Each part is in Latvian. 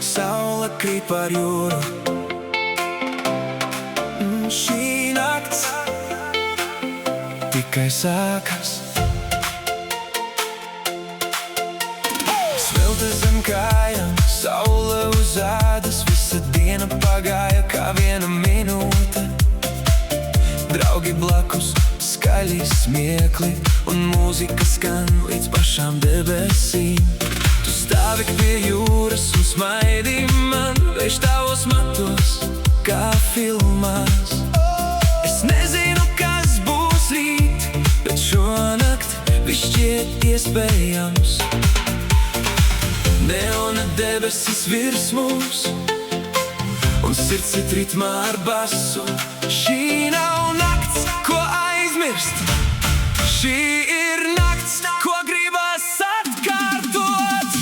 Saule krīt pār jūru, šī nakts tikai sākas. Svilta zem kājām, saule uz ādas, visa diena pagāja kā viena minūte. Draugi blakus, skaļi smiekli un mūzika skan līdz pašām debesīm. Tu stāvi pie jūras un smaidi man, vējš tavos matos kā filmās. Es nezinu, kas būs rīt, bet šonakt viss šķiet iespējams. Neona debesis virs mums un sirds it ritmā ar basu. Šī nav nakts, ko aizmirst, šī ir nakts, ko gribas atkārtot.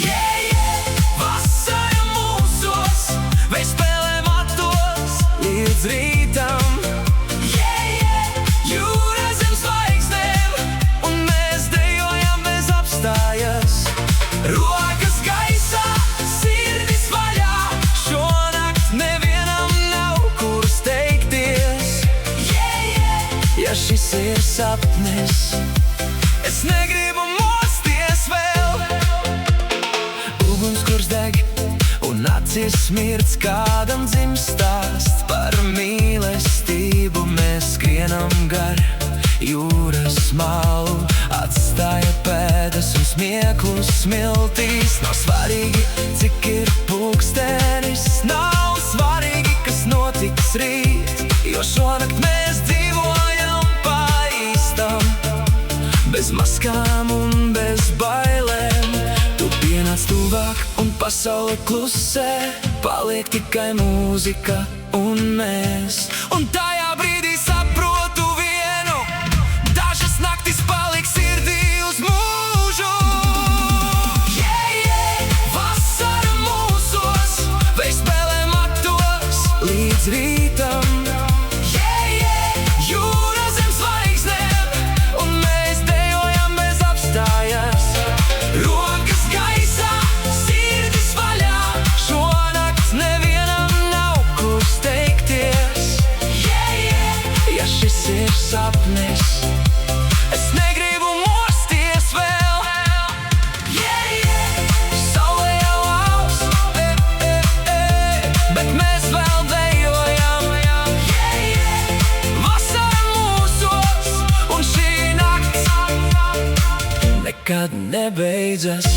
Vasara mūsos, vējš spēlē matos līdz rītam. Jūra zem zvaigznēm un mēs dejojam bez apstājas. Rokas gaisā, sirdis vaļā, šonakt nevienam nav kur steigties. Ja šis ir sapnis, es negribu mosties vēl. Ugunskurs deg un acīs smirds, kādam dzimst stāsts par mīlestību. Mēs skrienam gar jūras malu, atstāja pēdas un smieklus smiltīs. Nav svarīgi, cik ir pulkstenis, nav svarīgi, kas notiks rīt, jo šonakt mēs dzīvojam pa īstam. Bez maskām un bez bailēm tu pienāc tuvāk un pasaule klusē. Paliek tikai mūzika un mēs. Un tajā brīdī saprotu vienu, dažas naktis paliks sirdī uz mūžu. Vasara mūsos, vējš spēlē matos līdz rītam. Jūra zem zvaigznēm un mēs dejojam bez apstājas. Rokas gaisā, sirdis vaļā, šonakt nevienam nav kur steigties. Ja šis ir sapnis, es negribu mosties vēl. Saule jau augst, bet mēs vēl dejojam. Vasara mūsos un šī nakts nekad nebeidzas.